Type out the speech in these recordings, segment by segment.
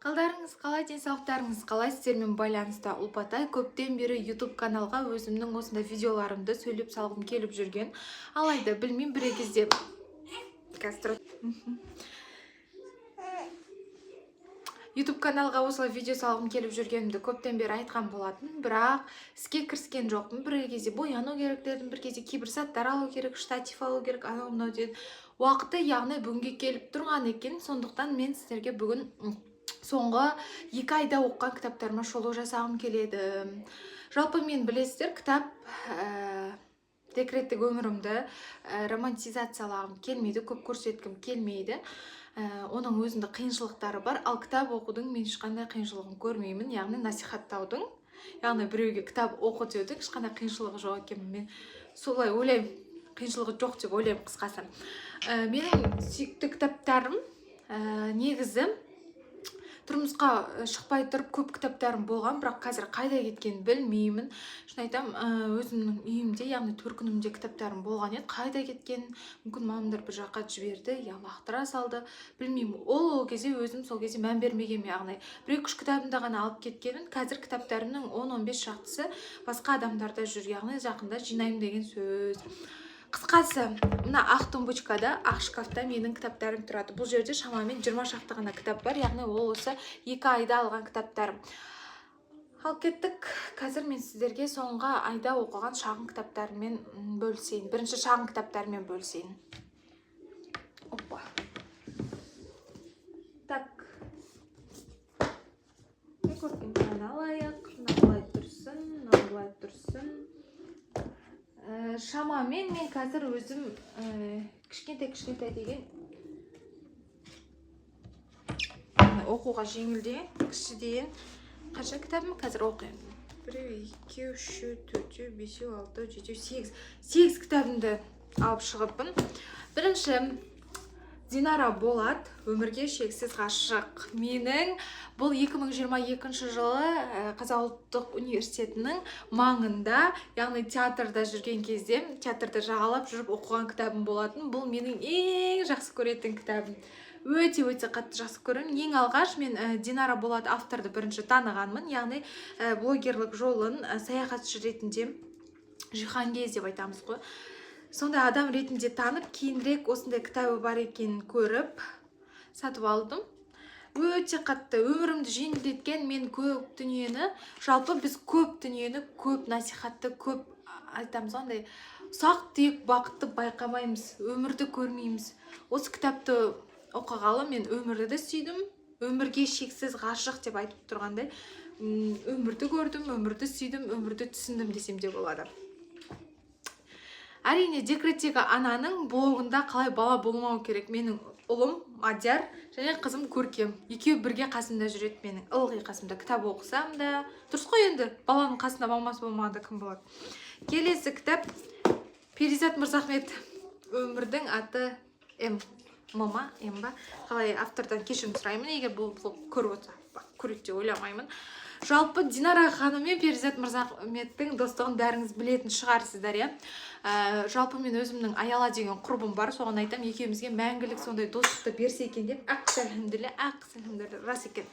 Қалдарыңыз қалай, денсаулықтарыңыз қалай, сіздермен байланыста Ұлпатай көптен бері YouTube каналға өзімнің осындай видеоларымды сөйлеп салғым келіп жүрген. Алайда білмеймін, бір кезде YouTube каналға осылай видео салғым келіп жүргенімді көптен бері айтқан болатын, бірақ іске кіріскен жоқпын. Бір кезде бояну керек дедім, бір кезде кейбір заттар алу керек, штатив алу керек, анау мынау дедім. Уақыты яғни бүгінге келіп тұрған екен. Сондықтан мен сіздерге бүгін соңғы 2 айда оқыған кітаптарыма шолу жасағым келеді. Жалпы мен білесіздер, кітап декреттік өмірімді романтизациялағым келмейді, көп көрсеткім келмейді. Оның өзінде қиыншылықтары бар, ал кітап оқудың мен ешқандай қиыншылығын көрмеймін, яғни насихаттаудың, яғни біреуге кітап оқы деудің ешқандай қиыншылығы жоқ екен. Мен солай ойлаймын, қиыншылығы жоқ деп ойлаймын қысқасы. Менің сүйікті кітаптарым негізі тұрмысқа шықпай тұрып көп кітаптарым болған, бірақ қазір қайда кеткенін білмеймін. Шын айтам, өзімнің үйімде, яғни төркінімде кітаптарым болған еді. Қайда кеткенін мүмкін мамамдар бір жаққа жіберді, я лақтыра салды, білмеймін. Ол кезде өзім сол кезде мән бермегенмін, яғни 1-2 кітабымды ғана алып кеткенмін. Қазір кітаптарымның 10-15 шақтысы басқа адамдарда жүр, яғни жақында жинаймын деген сөз. Қысқасы, мына ақ тумбочкада, ақ шкафта менің кітаптарым тұрады. Бұл жерде шамамен 20 шақты ғана кітап бар, яғни ол осы 2 айда алған кітаптарым. Ал кеттік, қазір мен сіздерге соңғы айда оқыған шағын кітаптарымен бөлісейін. Бірінші шағын кітаптарымен бөлісейін. Опа. Так. Не көрген қана алайық, нағылай тұрсын. Шамамен мен қазір өзім кішкентай деген оқуға жеңілдеген, кішіден қанша кітабым қазір оқимын. 1, 2, 3, 4, 5, 6, 7, 8 кітабымды алып шығыппын. Бірінші Динара Болат, өмірге шексіз ғашық. Менің бұл 2022 жылы Қазақ ұлттық университетінің маңында, яғни театрда жүрген кезде, театрда жағалап жүріп оқыған кітабым болатын. Бұл менің ең жақсы көретін кітабым. Өте қатты жақсы көремін. Ең алғаш мен Динара Болат авторды бірінші танығанмын, яғни блогерлік жолын саяхатшы ретінде, жиһангез деп айтамыз ғой. Сондай адам ретінде танып, кейінірек осындай кітабы бар екенін көріп, сатып алдым. Өте қатты өмірімді жеңілдеткен, мен көп дүниені, жалпы біз көп дүниені, көп насихатты, көп айтамыз, андай ұсақ түйек бақытты байқамаймыз, өмірді көрмейміз. Осы кітапты оқығалы мен өмірді сүйдім, өмірге шексіз ғашық деп айтып тұрғандай, өмірді көрдім, өмірді сүйдім, өмірді түсіндім десем де болады. Әрине, декреттегі ананың блогында қалай бала болмау керек. Менің ұлым Мадияр және қызым Көркем. Екеуі бірге қасымда жүреді, менің ылғи қасымда. Кітап оқысам да, дұрыс қой енді, баланың қасында мамасы болмағанда кім болады. Келесі кітап Перизат Мырзахмет. Өмірдің аты М. Мама, М ба? Қалай автордан кешірім сұраймын, егер бұл блог көріп отырса, көреді деп ойламаймын. Жалпы Динара ханым мен Перизат Мырзахметтің достығын бәріңіз білетін шығарсыздар, иә. Жалпы мен өзімнің Аяла деген құрбым бар, соған айтам, екеумізге мәңгілік сондай достықты берсе екен деп, сәлемділі, рас екен.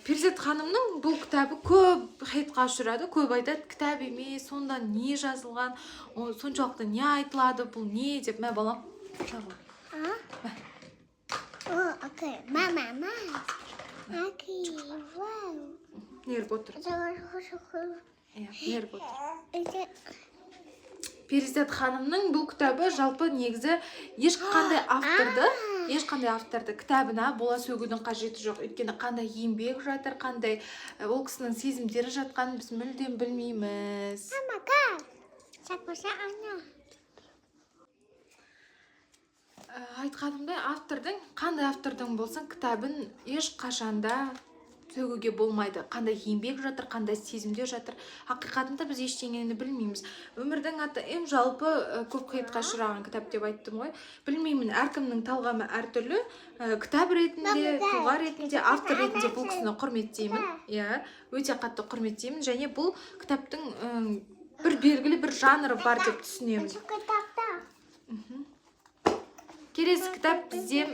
Перизат ханымның бұл кітабы көп хейтқа ұшырады, көп айтады, кітап емес, сонда не жазылған, соншалықты не айтылады, бұл не деп, мә балам, шағыл. Мама. Неріп отыр. Неріп отыр. Перизат ханымның бұл кітабы жалпы негізі ешқандай авторды кітабына бола сөгудің қажеті жоқ. Өйткені қандай еңбек жатыр, қандай ол кісінің сезімдері жатқанын біз мүлдем білмейміз. Айтқанымдай, қандай автордың болсын, кітабын ешқашанда сөгуге болмайды. Қандай еңбек жатыр, қандай сезімдер жатыр. Ақиқатында біз ештеңені білмейміз. Өмірдің аты М жалпы көп хейтқа ұшыраған кітап деп айттым ғой. Білмеймін, әркімнің талғамы әртүрлі. Кітап ретінде, тұлға ретінде, автор ретінде бұл кісіні құрметтеймін. Өте қатты құрметтеймін. Және бұл кітаптың бір белгілі бір жанры бар деп түсінемін. Келесі кітап бізде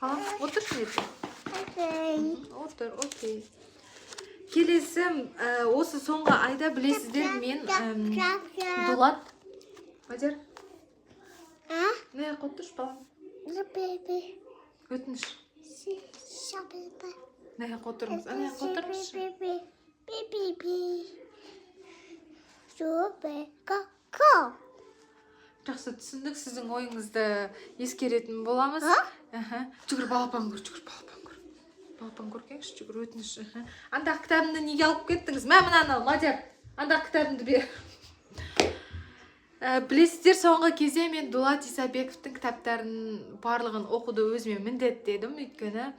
Балам, отыр шынеті. Окей. Отыр, окей. Келесі, осы соңғы айда білесіздер, мен Дулат. Мадияр, не қоттырш, балам? Өтініш. Не қоттырмыз, не қоттырмыз. Жақсы түсіндік, сіздің ойыңызды ескеретін боламыз. Жүгір, балапан көр, жүгір, балапан көр. Балапан көргенші, жүгір, өтініш. Андақ кітабымды неге алып кеттіңіз? Мә мынаны, Мадияр, андақ кітабымды бер. Білесіздер, соңғы кезде мен Дулат Исабековтың кітаптарын барлығын оқуды өзіме міндеттедім, өйткені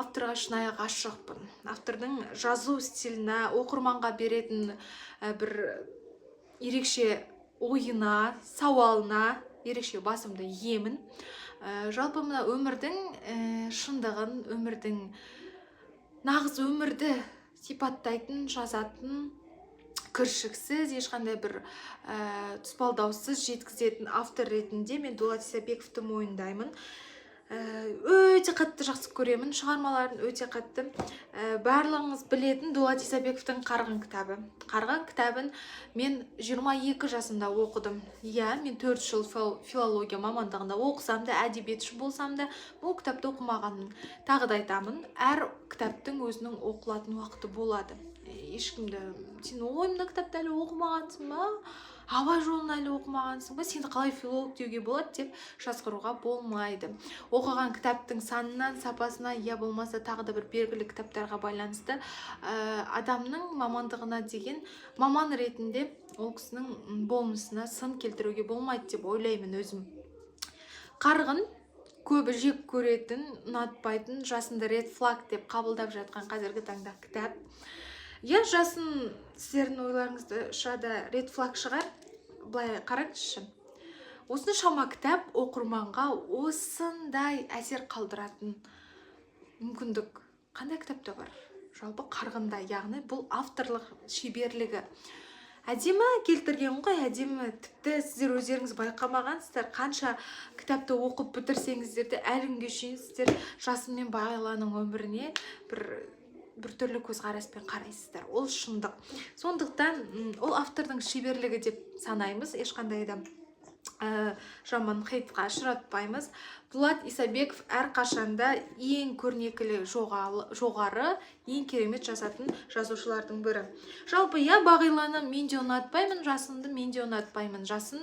авторға шынайы ғашықпын. Автордың жазу стиліне, оқырманға беретін бір ерекше ойына, сауалына ерекше басымды иемін. Жалпы мына өмірдің шындығын, өмірдің нағыз өмірді сипаттайтын, жазатын, кіршіксіз, ешқандай бір тұспалдаусыз жеткізетін автор ретінде мен Дулат Исабековты мойындаймын. Өте қатты жақсы көремін, шығармаларын өте қатты. Барлығыңыз білетін Дулат Исабековтың Қарғын кітабы. Қарғын кітабын мен 22 жасымда оқыдым. Мен 4 жыл филология мамандығында оқысам да, әдебиетші болсам да, бұл кітапты оқымағанмын. Тағы да айтамын, әр кітаптың өзінің оқылатын уақыты болады. Ешкімді, сен ойымда кітапты әлі оқымағансың ба? Абай жолын әлі оқымағансың ба? Сені қалай филолог деуге болады деп жазғыруға болмайды. Оқыған кітаптың санынан, сапасына, я болмаса тағы да бір белгілі кітаптарға байланысты адамның мамандығына деген маман ретінде ол кісінің болмысына сын келтіруге болмайды деп ойлаймын өзім. Қарғын көбі жек көретін, ұнатпайтын, жасынды ред флаг деп қабылдап жатқан қазіргі таңда кітап. Жасын сіздердің ойларыңызды шада ред флаг шығар, былай қараңызшы. Осыны шама кітап оқырманға осындай әсер қалдыратын мүмкіндік қандай кітапта бар? Жалпы Қарғында, яғни бұл авторлық шеберлігі. Әдемі келтірген ғой, әдемі, тіпті сіздер өздеріңіз байқамағансыздар, қанша кітапты оқып бітірсеңіздер де әлі күнге шейін сіздер Жасын мен Бағиланың өміріне бір түрлі көзқараспен қарайсыздар. Ол шындық. Сондықтан ол автордың шеберлігі деп санаймыз, ешқандай да жаман хейтқа ұшыратпаймыз. Дулат Исабеков әрқашанда ең көрнекілі жоғары, ең керемет жазатын жазушылардың бірі. Жалпы Бағиланы мен де ұнатпаймын, Жасынды мен де ұнатпаймын. Жасын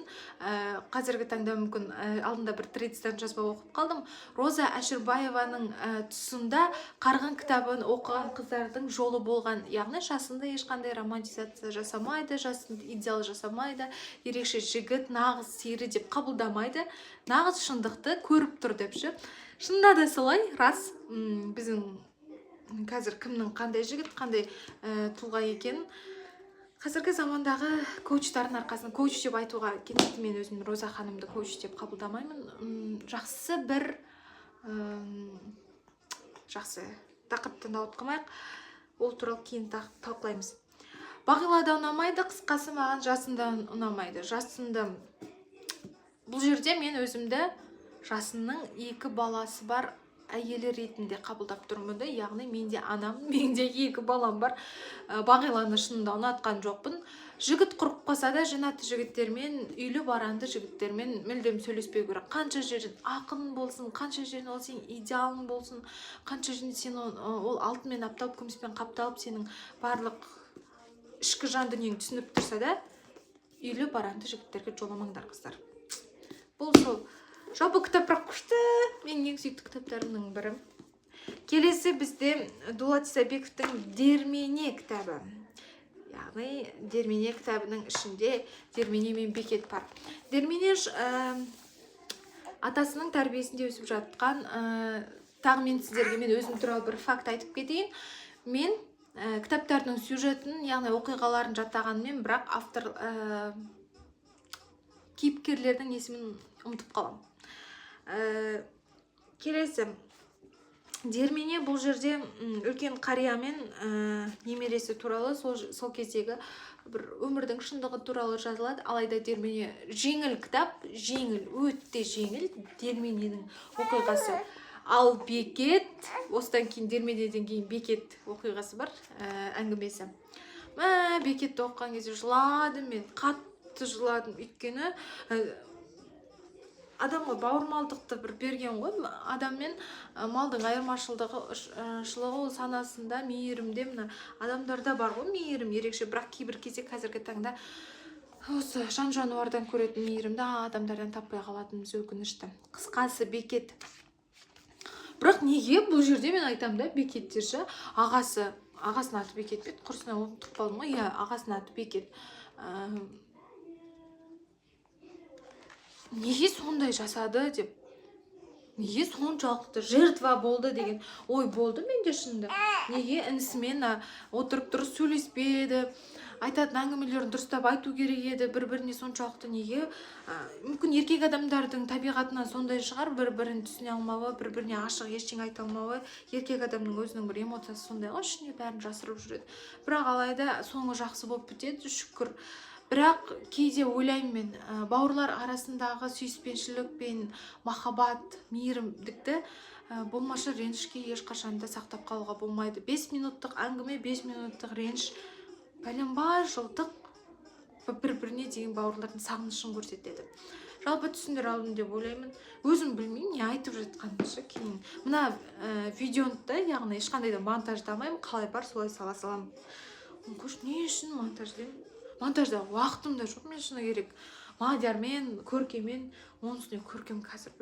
қазіргі таңда мүмкін алдында бір 30-тан жазба оқып қалдым. Роза Әшірбаеваның тұсында Қарғын кітабын оқыған қыздардың жолы болған. Яғни Жасынды ешқандай романтизация жасамайды, Жасынды идеал жасамайды, ерекше жігіт, нағыз сері деп қабылдамайды, нағыз шындықты көріп тұр депші. Шынында да солай, рас. Біздің қазір кімнің қандай жігіт, қандай тұлға екенін қазіргі замандағы коучтардың арқасында, коуч деп айтуға кетті, мен өзім Роза ханымды коуч деп қабылдамаймын. Жақсы бір жақсы тақырыптан ауытқымайық, ол туралы кейін талқылаймыз. Бағила да ұнамайды, қысқасы маған Жасында ұнамайды. Жасынды бұл жерде мен өзімді Жасынның 2 баласы бар әйелі ретінде қабылдап тұрмын. Яғни менде анам, менде 2 балам бар. Бағиланы шынында ұнатқан жоқпын. Жігіт құрып қалса да женатты жігіттермен, үйлі баранды жігіттермен мүлдем сөйлеспеу керек. Қанша жерін ақын болсын, қанша жерін ол сен идеалың болсын, қанша жерін сен ол алтынмен апталып, күміспен қапталып, сенің барлық ішкі жан дүниең түсініп тұрса да, үйлі баранды жігіттерге жоламаңдар қыздар. Бұл сол. Жалпы кітаптар күшті, менің ең сүйікті кітаптарымның бірі. Келесі бізде Дулат Исабековтың Дермене кітабы. Яғни Дермене кітабының ішінде Дермене мен Бекет бар. Дермене атасының тәрбиесінде өсіп жатқан, тағы мен сіздерге мен өзім туралы бір факт айтып кетейін. Мен кітаптардың сюжетін, яғни оқиғаларын жаттағанмен, бірақ автор кейіпкерлердің есімін ұмытып қалам. Келесі Дермене бұл жерде үлкен қариямен немересі туралы, сол кездегі бір өмірдің шындығы туралы жазылады. Алайда Дермене жеңіл кітап, жеңіл, өте жеңіл Дермененің оқиғасы. Ал бекет, осыдан кейін дермедеден кейін бекет оқиғасы бар, әңгімесі. Бекетті оқыған кезде жыладым мен, қатты жыладым, өйткені адамға бауырмалдықты бір берген ғой. Адам мен малдың айырмашылығы ол санасында, мейірімде. Мына адамдарда бар ғой мейірім ерекше, бірақ кейбір кезде қазіргі таңда осы жан жануардан көретін мейірімді адамдардан таппай қалатынымыз өкінішті. Қысқасы бекет. Бірақ неге бұл жерде мен айтамын да, бекеттер ше, ағасының аты бекет пе? Құрысына ұмытып қалдым ғой. Иә, ағасының аты бекет. Неге сондай жасады деп, неге соншалықты жертва болды деген ой болды менде шынында. Неге інісімен отырып дұрыс сөйлеспеді, айтатын әңгімелерін дұрыстап айту керек еді, бір-біріне соншалықты неге? Мүмкін еркек адамдардың табиғатынан сондай шығар, бір-бірін түсіне алмауы, бір-біріне ашық ештеңе айта алмауы. Еркек адамның өзінің бір эмоциясы сондай ғой, ішіне бәрін жасырып жүреді. Бірақ алайда соңы жақсы болып бітеді, шүкір. Бірақ кейде ойлаймын мен, бауырлар арасындағы сүйіспеншілік пен махаббат, мейірімдікті болмашы ренішке ешқашанда сақтап қалуға болмайды. 5 минуттық әңгіме, 5 минуттық реніш бәленбай жылдық бір-біріне деген бауырлардың сағынышын көрсетеді. Жалпы түсіндіре алдым деп ойлаймын. Өзім білмеймін не айтып жатқанымды кейін. Мына видеоны, яғни ешқандай да монтаждамаймын, қалай бар солай сала саламын. Қош, не үшін монтаждаймын? Монтажда уақытым да жоқ, мен шыны керек. Мадиармен, Көркемен, оның үстіне Көркем қазір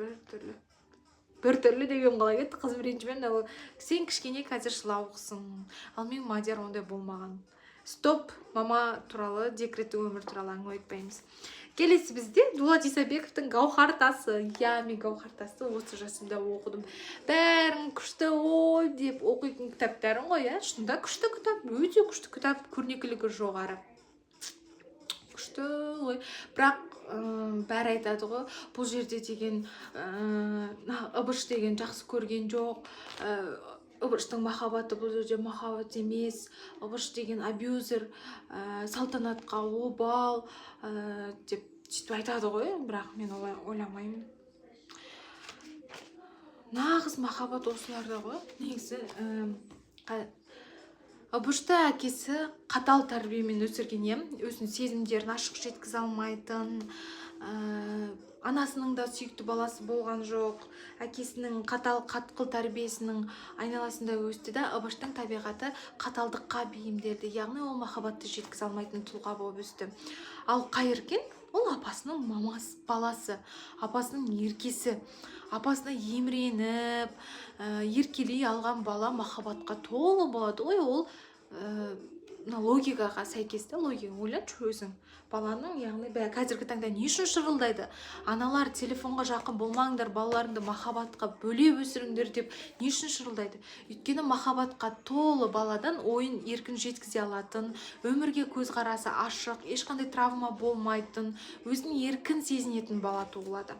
бір түрлі деген қалай кетті, қыз біріншімен, сен кішкене қазір жылауықсың. Ал мен Мадиар ондай болмаған. Стоп, мама туралы, декретті өмір туралы әңгіме айтпаймыз. Келесі бізде Дулат Исабековтың Гаухар тасы. Мен Гаухар тасы осы жасымда оқыдым. Бәрін күшті ой деп оқитын кітаптарын ғой, шында күшті кітап, өте күшті кітап, көрнекілігі жоғары. Күшті ғой. Бірақ бәрі айтады ғой, бұл жерде деген Ыбыш деген жақсы көрген жоқ. Ыбыштың махаббаты бұл жерде махаббат емес. Ыбыш деген абьюзер, салтанатқа обал деп сөйтіп айтады ғой. Бірақ мен олай ойламаймын. Нағыз махаббат осыларда ғой. Негізі Ыбышты әкесі қатал тәрбиемен өсірген, өзінің сезімдерін ашық жеткізе алмайтын, анасының да сүйікті баласы болған жоқ, әкесінің қатқыл тәрбиесінің айналасында өсті да, Ыбыштың табиғаты қаталдыққа бейімделді, яғни ол махаббатты жеткізе алмайтын тұлға болып өсті. Ал Қайыркен ол апасының баласы, апасының еркесі. Апасына емреніп, еркелей алған бала махаббатқа толы болады ғой. Ол логикаға сәйкес, логика ойлашы өзің. Баланың, яғни қазіргі таңда не үшін шырылдайды? Аналар телефонға жақын болмаңдар, балаларыңды махаббатқа бөлеп өсіріңдер деп не үшін шырылдайды? Өйткені махаббатқа толы баладан ойын еркін жеткізе алатын, өмірге көзқарасы ашық, ешқандай травма болмайтын, өзін еркін сезінетін бала туылады.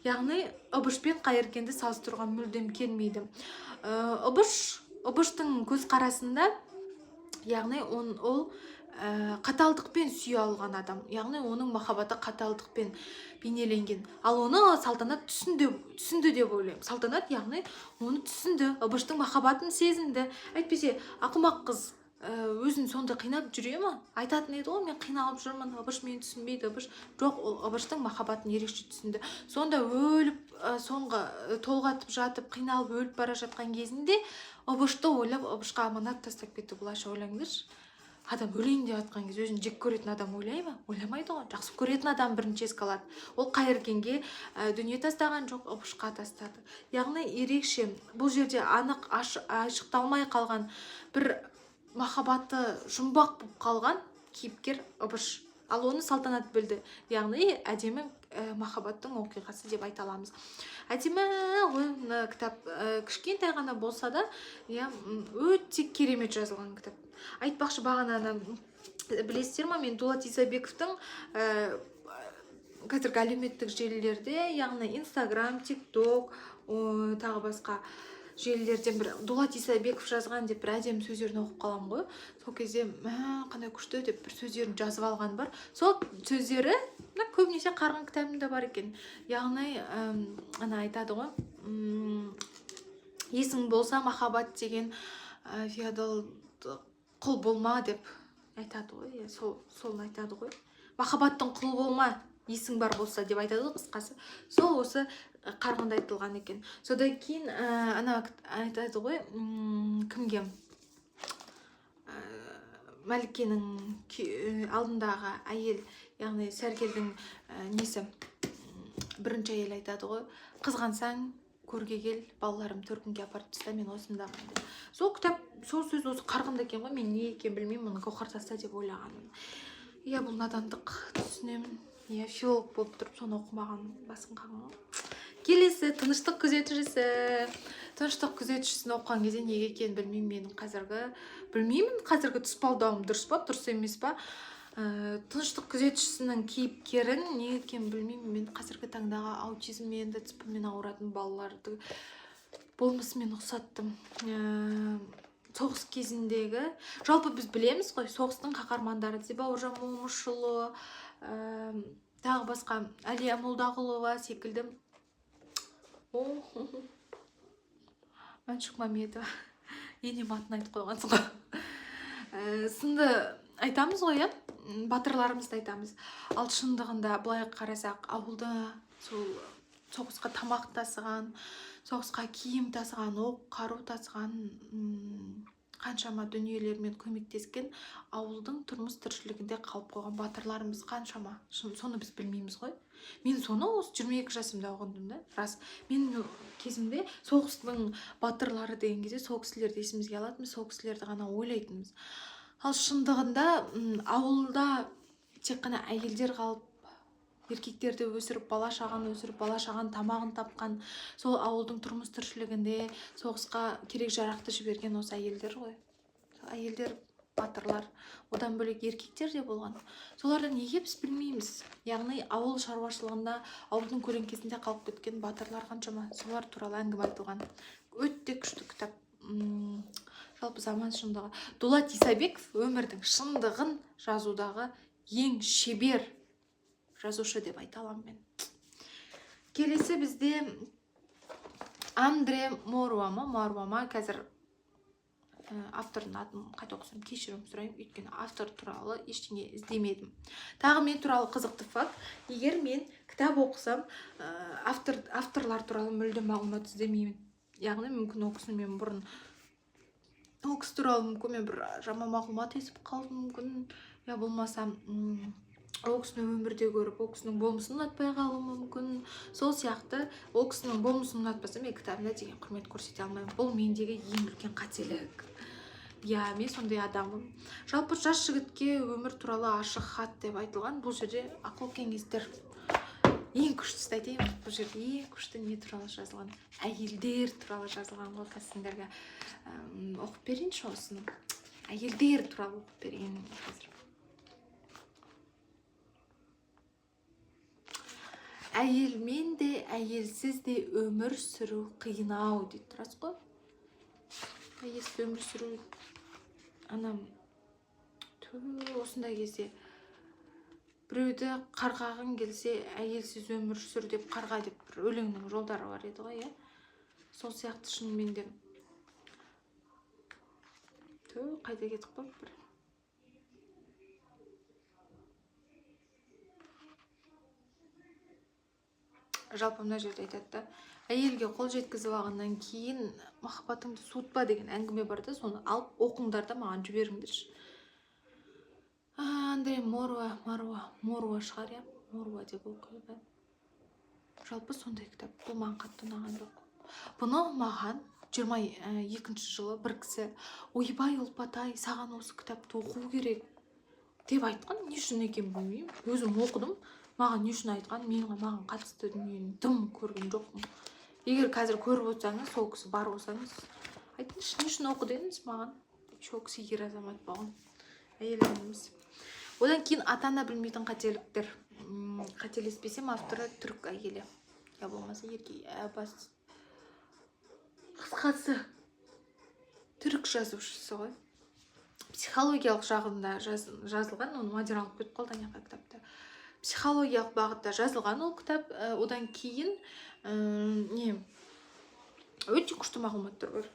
Яғни Ыбыш пен Қайыркенді салыстыруға мүлдем келмейді. Ыбыштың көзқарасында, яғни ол қаталдықпен сүйе алған адам, яғни оның махаббаты қаталдықпен бейнеленген. Ал оны Салтанат түсінді деп ойлаймын. Салтанат, яғни оны түсінді, Ыбыштың махаббатын сезінді. Әйтпесе ақымақ қыз өзін сонда қинап жүре ме? Айтатын еді ғой, мен қиналып жүрмін, Ыбыш мені түсінбейді. Ыбыш жоқ, ол Ыбыштың махаббатын ерекше түсінді. Сонда өліп, соңғы толғатып жатып, қиналып өліп бара жатқан кезінде Ыбышты ойлап, Ыбышқа аманат тастап кетті. Бұлайша ойлаңдаршы. Адам өлейін деп жатқан кезде өзін жек көретін адам ойлай ма? Ойламайды ғой. Жақсы көретін адам бірінші еске алады. Ол Қайыркенге дүние тастаған жоқ, Ыбышқа тастады. Яғни ерекше, бұл жерде анық ашықталмай қалған бір махаббаты жұмбақ болып қалған кейіпкер Ыбыш. Ал оны Салтанат білді. Яғни әдемі махаббаттың оқиғасы деп айта аламыз. Әдемі ғой кітап, кішкентай ғана болса да, өте керемет жазылған кітап. Айтпақшы, бағана білесіздер ма, мен Дулат Исабековтың қазіргі әлеуметтік желілерде, яғни Инстаграм, ТикТок, тағы басқа желілерден бір Дулат Исабеков жазған деп бір әдемі сөздерін оқып қалам ғой. Сол кезде қандай күшті деп бір сөздерін жазып алған бар. Сол сөздері көбінесе Қарғын кітабында бар екен. Яғни ана айтады ғой, есің болса махаббат деген феодал құл болма деп айтады ғой. Сол айтады ғой. Махаббаттың құл болма, есің бар болса деп айтады ғой қысқасы. Сол осы қарғында айтылған екен. Содан кейін ана айтады ғой, кімге? Мәликенің алдындағы әйел, яғни сәргелдің несі, бірінші әйел айтады ғой, қызғансаң көрге кел, балаларым төркінге апарып таста, мен осындамын деп. Сол кітап, сол сөз осы қарғында екен ғой. Мен не екен білмеймін, оны Гауһар таста деп ойлағанмын. Иә, бұл надандық, түсінемін. Иә, филолог болып тұрып соны оқымаған, басын қағын. Келесі тыныштық күзетшісі. Тыныштық күзетшісін оқыған кезде неге екенін білмеймін. Білмеймін, қазіргі тұспалдауым дұрыс па, дұрыс емес па. Тыныштық күзетшісінің кейіпкерін неге екенін білмеймін. Мен қазіргі таңдағы аутизммен, ДЦП-мен ауыратын балаларды болмысымен ұқсаттым. Соғыс кезіндегі, жалпы біз білеміз ғой, соғыстың қаһармандары деп Бауыржан Момышұлы, тағы басқа Әлия Молдағұлова секілді, Мәншүк Мәметова, енем атын айтып қойғансың ғой. Сынды айтамыз ғой, батырларымызды айтамыз. Ал шындығында былай қарасақ, ауылда сол соғысқа тамақ тасыған, соғысқа киім тасыған, оқ қару тасыған, қаншама дүниелермен көмектескен ауылдың тұрмыс тіршілігінде қалып қойған батырларымыз қаншама. Соны біз білмейміз ғой. Мен соны осы 22 жасымда ұғындым да. Рас, мен кезімде соғыстың батырлары деген кезде сол кісілерді есімізге алатынбыз, сол кісілерді ғана ойлайтынбыз. Ал шындығында ауылда тек қана әйелдер қалып, еркектерді өсіріп, бала шаған тамағын тапқан, сол ауылдың тұрмыс тіршілігінде соғысқа керек жарақты жіберген осы әйелдер ғой. Әйелдер батырлар, одан бөлек еркектер де болған. Соларды неге біз білмейміз? Яғни ауыл шаруашылығында, ауылдың көлеңкесінде қалып кеткен батырлар қаншама, солар туралы әңгіме айтылған. Өте күшті кітап. Жалпы заман шындығы. Дулат Исабеков өмірдің шындығын жазудағы ең шебер жазушы деп айта аламын мен. Келесі бізде Андре Моруама, қазір автордың атын қайта оқысам кешірім сұраймын, өйткені автор туралы ештеңе іздемедім. Тағы мен туралы қызықты факт, егер мен кітап оқысам, авторлар туралы мүлдем мағлұмат іздемеймін. Яғни мүмкін оқысын мен бұрын ол кісі туралы мүмкін мен бір жаман мағлұмат естіп қалдым, мүмкін, я болмаса ол кісіні өмірде көріп, ол кісінің болмысын ұнатпай қалуым мүмкін. Сол сияқты ол кісінің болмысын ұнатпасам, мен кітабына деген құрмет көрсете алмаймын. Бұл мендегі ең үлкен қателік. Я, мен сондай адамым. Жалпы жас жігітке өмір туралы ашық хат деп айтылған. Бұл жерде ақыл кеңестер ең күштісі айтайын. Бұл жерде ең күшті не туралы жазылған? Әйелдер туралы жазылған ғой. Қазір оқып берейінші осыны. Әйелдер туралы оқып берейін қазір. Әйелмен де, әйелсіз де өмір сүру қиынау дейді тұрасыз ғой. Әйелсіз өмір сүру, анам, осындай кезде біреуді қарғағың келсе, әйелсіз өмір сүр деп қарға деп бір өлеңнің жолдары бар еді ғой, сол сияқты шынымен де. Қайда кетіп қойып бір. Жалпы мына жерде айтады, әйелге қол жеткізіп алғаннан кейін махаббатыңды суытпа деген әңгіме бар да, соны алып оқыңдар да маған жіберіңдерші. Андре Моруа шығар, я? Моруа деп оқиды. Жалпы сондай кітап. Бұл маған қатты ұнаған жоқ. Бұны маған 22-ші жылы бір кісі, ойбай ұлпатай, саған осы кітапты оқу керек деп айтқан. Не үшін екен білмеймін. Өзім оқыдым. Маған не үшін айтқан, маған қатысты дүниені дым көрген жоқпын. Егер қазір көріп отырсаңыз, сол кісі бар болсаңыз, айтыңызшы, не үшін оқы дедіңіз маған? Сол кісі ер азамат болған. Әйеліміз. Одан кейін ата-ана білмейтін қателіктер. Қателеспесем, авторы түрік әйелі. Я болмаса еркек, қысқасы түрік жазушысы ғой. Психологиялық жағында жазылған, оны Мадир алып кетіп қалды ана кітапты. Психологиялық бағытта жазылған ол кітап. Одан кейін өте күшті мағлұматтар бар.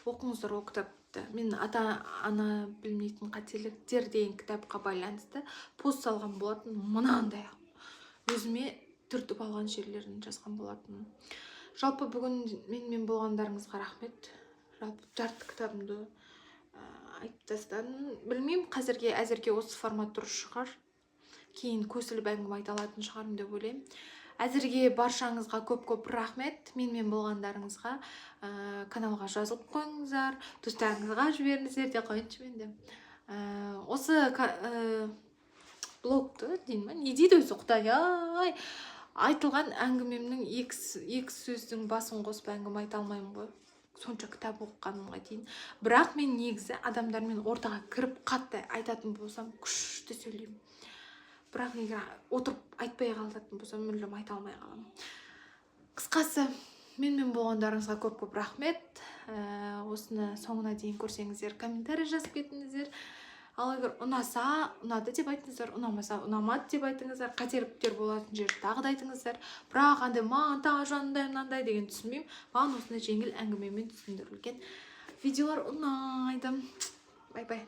Оқыңыздар ол кітапты. Мен ата-ана білмейтін қателіктер деген кітапқа байланысты пост салған болатын. Мынандай өзіме түртіп алған жерлерін жазған болатын. Жалпы бүгін менімен болғандарыңызға рахмет. Жалпы жарты кітабымды айтып тастадым. Білмеймін, әзірге осы формат дұрыс шығар. Кейін көсіліп әңгіме айта алатын шығармын деп ойлаймын. Әзірге баршаңызға көп рахмет. Менімен болғандарыңызға каналға жазылып қойыңыздар, достарыңызға жіберіңіздер де қойыншы мен де. Осы блогты дейін ма? Не дейді өзі, құдай-ай? Айтылған әңгімемнің екі сөздің басын қосып әңгіме айта алмаймын ғой. Сонша кітап оқығанымға дейін. Бірақ мен негізі адамдармен ортаға кіріп қатты айтатын болсам, күшті сөйлеймін. Бірақ егер отырып айтпай қалатын болсам, мүлдем айта алмай қаламын. Қысқасы, менімен болғандарыңызға көп рахмет. Осыны соңына дейін көрсеңіздер, комментарий жазып кетіңіздер. Ал егер ұнаса, ұнады деп айтыңыздар, ұнамаса, ұнамады деп айтыңыздар. Қателіктер болатын жерді тағы да айтыңыздар. Бірақ маған тағы жанындай деген түсінбеймін. Маған осындай жеңіл әңгімемен түсіндірілген видеолар ұнайды. Бай-бай.